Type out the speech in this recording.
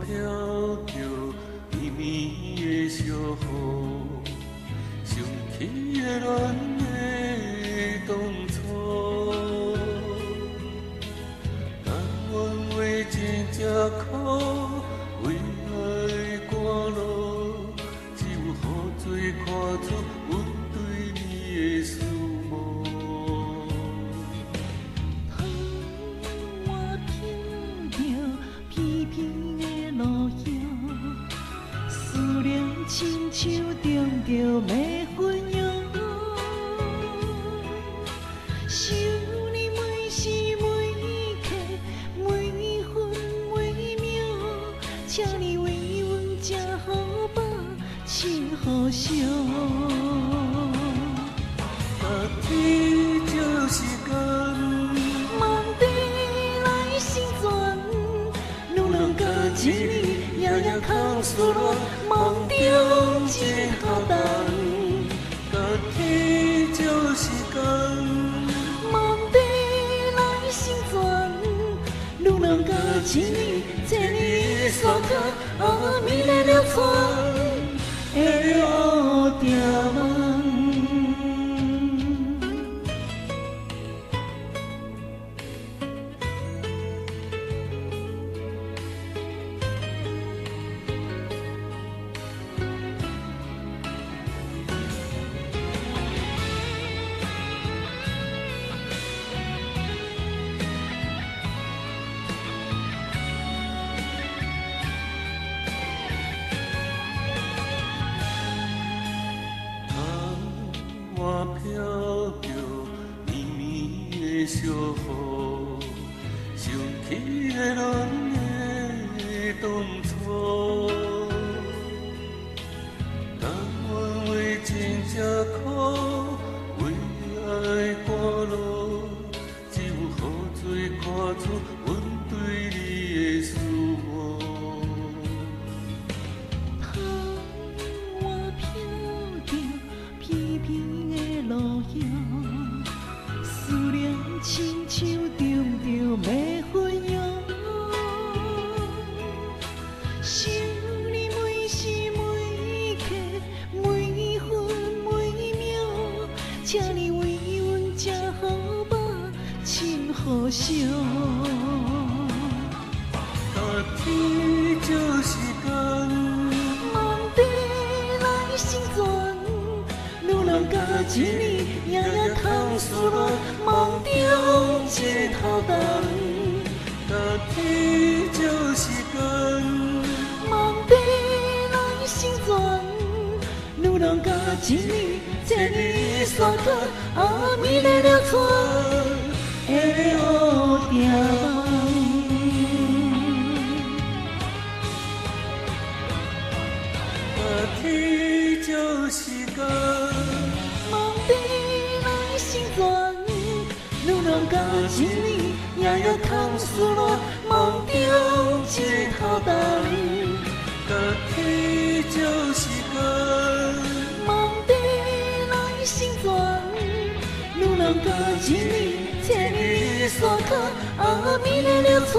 飘着绵绵的小雨，想起了咱的当初。但愿为情这苦，为爱赶路，只有雨水看出阮对你的思慕。我听着偏偏的路声，思念亲像中着迷魂药。想你每时每刻每分每秒，请你为阮吃好饱，穿好烧。天照时间，梦地来成全，女人甲一年夜夜空思恋，梦中一头重。甲天照时间，梦地来成全，女人甲一年千年的山脚，阿弥的流传的乌定梦。我飘着绵绵的小雨，想起了咱的当初。但愿为情这苦，为爱赶路，只有雨水看出阮对你的思慕。我飘着偏偏的路声，思念亲像中着迷魂药。想你每时每刻每分每秒，请你为阮吃好饱，穿好烧。甲天照时间，梦地来成全，女人甲一年夜夜空思恋，梦中一头重。甲天照时间，梦地来成全，女人甲一年千年的山脚，阿弥的流传的乌定梦。天照时间，梦地来成全，女人甲一年夜夜空思恋，梦中一头重。甲天照时间，梦地来成全，女人甲一年千年的山脚，阿弥的流传